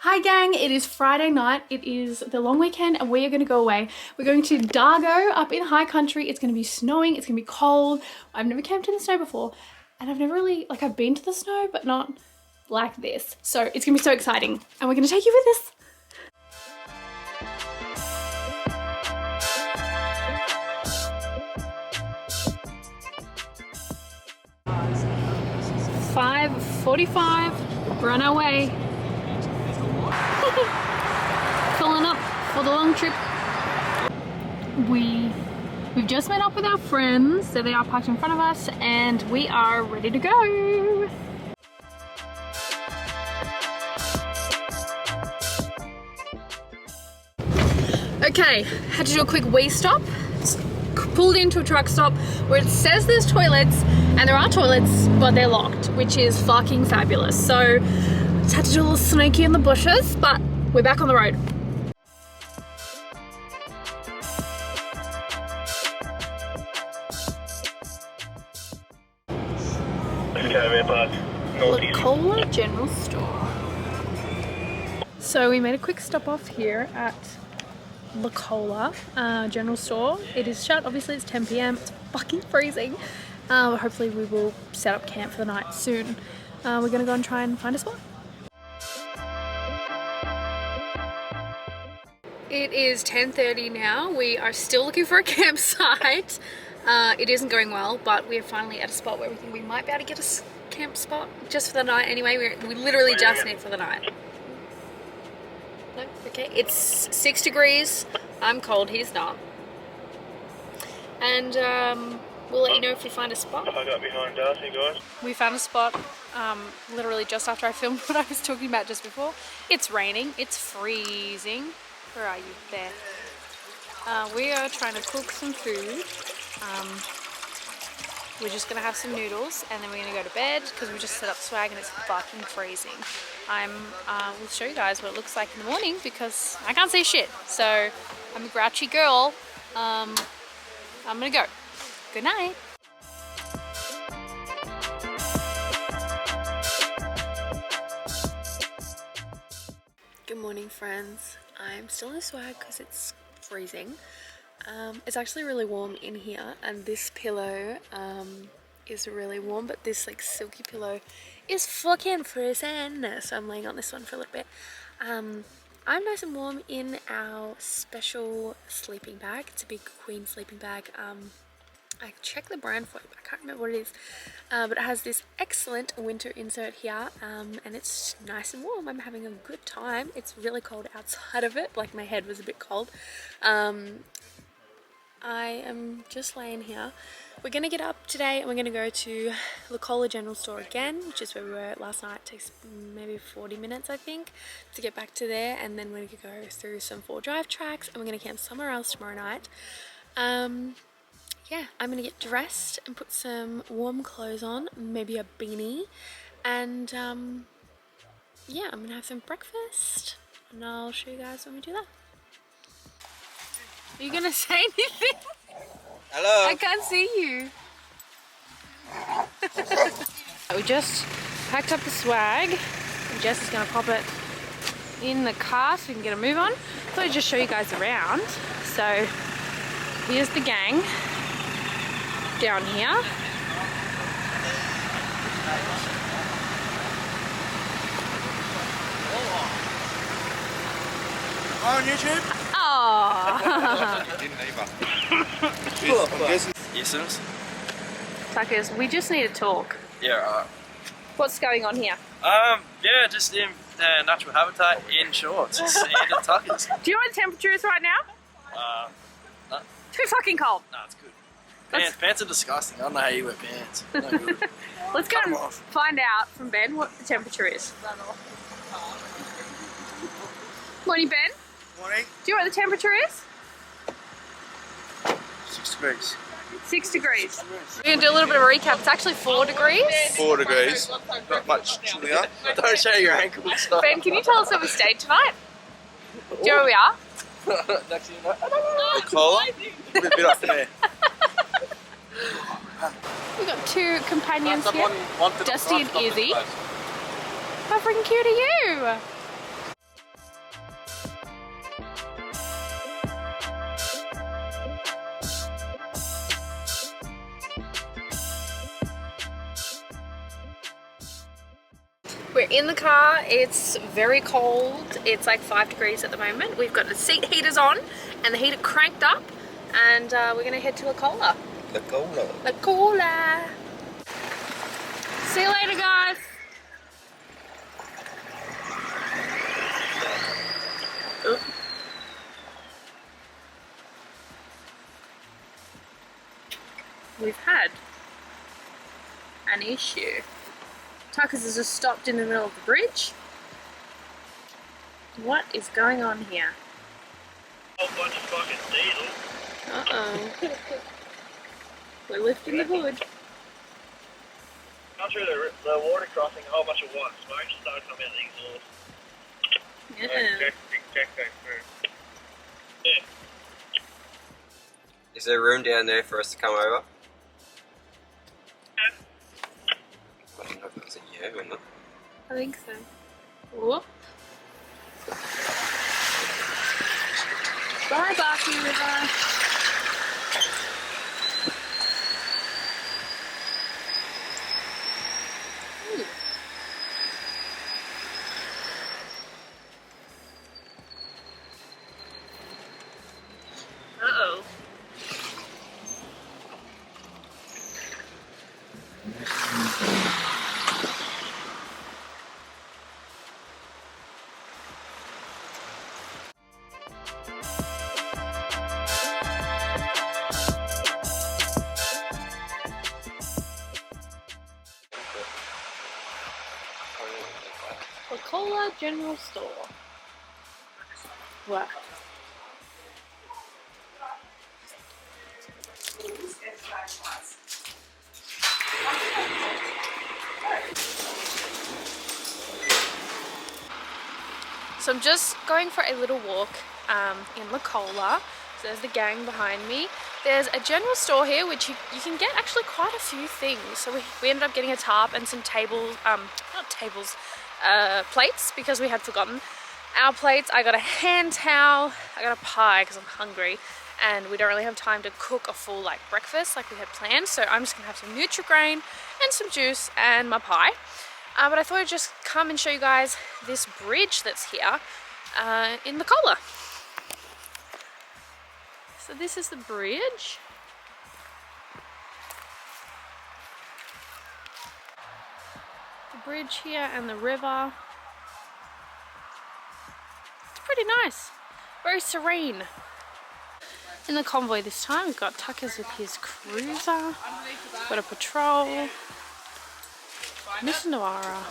Hi gang, it is Friday night, it is the long weekend and we are going to go away. We're going to Dargo up in high country. It's going to be snowing, it's going to be cold. I've never camped in the snow before and I've never really, I've been to the snow but not like this. So it's going to be so exciting and we're going to take you with us. It's 5:45, we're on our way. Filling up for the long trip. We've just met up with our friends, so they are parked in front of us and we are ready to go. Okay, had to do a quick wee stop. Pulled into a truck stop where it says there's toilets, and there are toilets, but they're locked, which is fucking fabulous. So just had to do a little sneaky in the bushes, but we're back on the road. Licola General Store. So we made a quick stop off here at Licola General Store. It is shut, obviously it's 10 PM, it's fucking freezing. Hopefully we will set up camp for the night soon. We're gonna go and try and find a spot. It is 10:30 now. We are still looking for a campsite. It isn't going well, but we're finally at a spot where we think we might be able to get a camp spot just for the night anyway. We literally just need for the night. No? Okay, it's 6 degrees. I'm cold, he's not. And we'll let you know if we find a spot. I got behind Darcy, guys. We found a spot literally just after I filmed what I was talking about just before. It's raining, it's freezing. Where are you? There. We are trying to cook some food. We're just gonna have some noodles and then we're gonna go to bed because we just set up swag and it's fucking freezing. We'll show you guys what it looks like in the morning because I can't see shit. So I'm a grouchy girl. I'm gonna go. Good night. Good morning, friends. I'm still in the swag because it's freezing. It's actually really warm in here and this pillow is really warm, but this silky pillow is fucking freezing. So I'm laying on this one for a little bit. I'm nice and warm in our special sleeping bag. It's a big queen sleeping bag. I checked the brand for it, but I can't remember what it is. But it has this excellent winter insert here, and it's nice and warm. I'm having a good time. It's really cold outside of it, my head was a bit cold. I am just laying here. We're gonna get up today and we're gonna go to Licola General Store again, which is where we were last night. It takes maybe 40 minutes, I think, to get back to there, and then we're gonna go through some 4-drive tracks and we're gonna camp somewhere else tomorrow night. Yeah, I'm gonna get dressed and put some warm clothes on, maybe a beanie, and yeah, I'm gonna have some breakfast and I'll show you guys when we do that. Are you gonna say anything? Hello. I can't see you. We just packed up the swag and Jess is gonna pop it in the car so we can get a move on. Thought I'd just show you guys around. So here's the gang down here. On YouTube? Oh. Didn't either. Yes, Tuckers, we just need to talk. yeah. What's going on here? Yeah, just in natural habitat in shorts. It's the Tuckers. Do you know what the temperature is right now? No, Too fucking cold. it's good. Pants are disgusting. I don't know how you wear pants. No good. Let's go Cut 'em and off. find out from Ben what the temperature is. Morning, Ben. Morning. Do you know what the temperature is? 6 degrees. 6 degrees. We're going to do a little bit of a recap. It's actually 4 degrees. 4 degrees. Not much chillier. Don't show your ankles. Ben, can you tell us where we stayed tonight? Do you know where we are? Actually, no. Licola. A bit up there. We've got two companions here, Dusty and Izzy. How freaking cute are you? We're in the car. It's very cold. It's like 5 degrees at the moment. We've got the seat heaters on and the heater cranked up, and we're gonna head to Licola. Licola. See you later, guys. We've had an issue. Tuckers has just stopped in the middle of the bridge. What is going on here? A whole bunch of fucking diesel. Uh-oh. We're lifting the hood. Gone through the water crossing a whole bunch of white smoke started coming out of the exhaust. Yeah. Check that through. Yeah. Is there room down there for us to come over? I don't know if it's a yeah or not. I think so. Whoop. Bye, Barky River. Uh-oh. Licola General Store. What? So I'm just going for a little walk in Licola. So there's the gang behind me. There's a general store here which you can get actually quite a few things. So we ended up getting a tarp and some tables, not tables, plates, because we had forgotten our plates. I got a hand towel, I got a pie because I'm hungry, and we don't really have time to cook a full like breakfast like we had planned. So I'm just gonna have some Nutri-Grain and some juice and my pie. But I thought I'd just come and show you guys this bridge that's here in Licola. So this is the bridge. The bridge here and the river. It's pretty nice. Very serene. In the convoy this time, we've got Tuckers with his cruiser. Got a patrol. Miss Noara.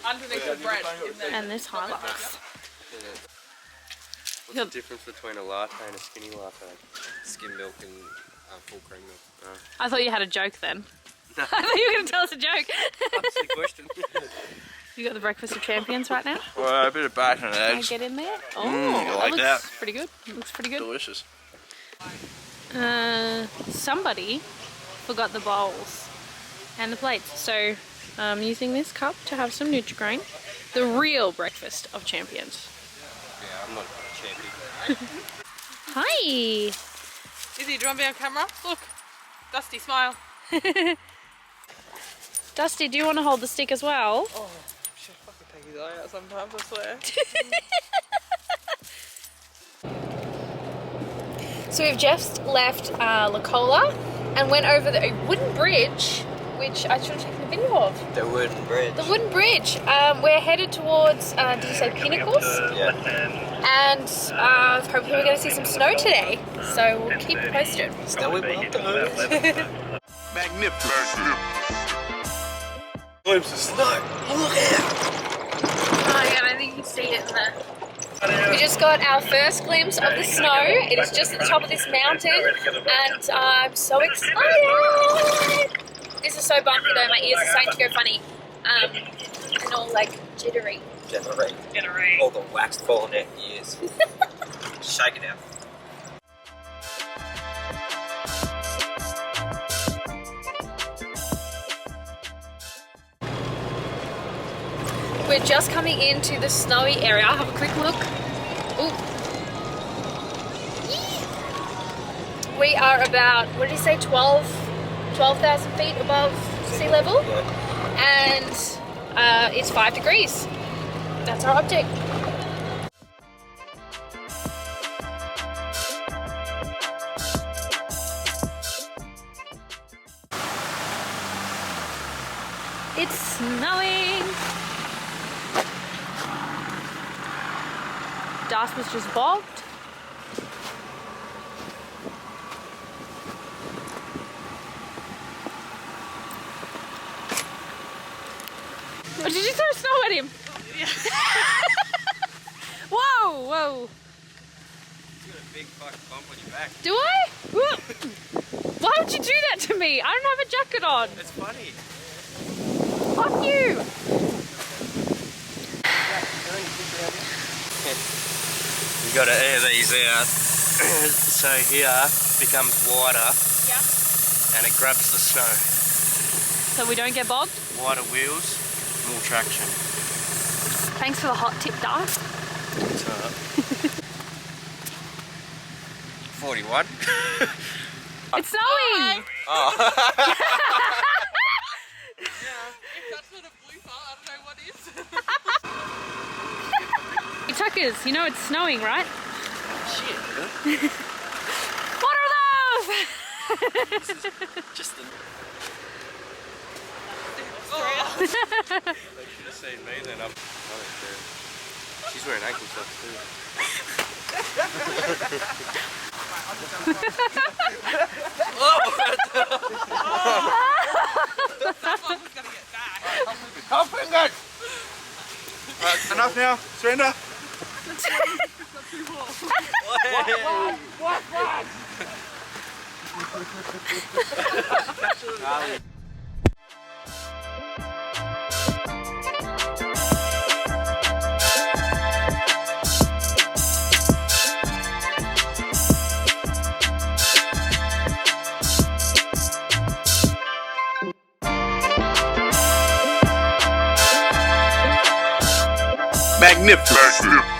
Underneath the bread. And this Hilux. What's the difference between a latte and a skinny latte? Skim milk and full cream milk. I thought you had a joke then. No. I thought you were going to tell us a joke. That's the question. You got the breakfast of champions right now? Well, a bit of bacon and Can I eggs. get in there? Oh, I like looks that. pretty good. Looks pretty good. Delicious. Somebody forgot the bowls and the plates, so I'm using this cup to have some Nutri-Grain. The real breakfast of champions. Yeah, I'm not a champion. Hi! Izzy, do you want to be on camera? Look, Dusty, smile. Dusty, do you want to hold the stick as well? Oh, shit, fucking take his eye out sometimes, I swear. So we've just left Licola and went over a wooden bridge, which I should have taken a video of. The wooden bridge. The wooden bridge. We're headed towards, did you say Pinnacles? Yeah. And hopefully we're going to see some snow today. So we'll keep you posted. Snowy mountains. Magnificent. Glimpse of snow. Look out! Oh yeah, I think you can see it in there. We just got our first glimpse of the snow. It is just at the top of this mountain, and I'm so excited! This is so bumpy though, my ears are starting to go funny. And all like jittery. Generate. All the wax falling out your ears. Shake it out. We're just coming into the snowy area. Have a quick look. Ooh. Yee. We are about, what did he say, 12,000 feet above sea level? Yeah. And it's 5 degrees. That's our update. It's snowing. Das was just bogged. Oh, did you throw snow at him? Yeah. Whoa, whoa. You got a big fucking bump on your back. Do I? Why would you do that to me? I don't have a jacket on. It's funny. Fuck you. You got to air these out. So here becomes wider. Yeah. And it grabs the snow. So we don't get bogged? Wider wheels, more traction. Thanks for the hot tip, Das. What's up? 41. It's snowing! Oh. If that's not a blooper, I don't know what is. Hey, Tuckers, you know it's snowing, right? Shit. What are those? Just the... Oh. They should have seen me then. I don't care. She's wearing ankle socks too. That one was gonna get back. Half finger! Right, enough now. Surrender. Magnificent.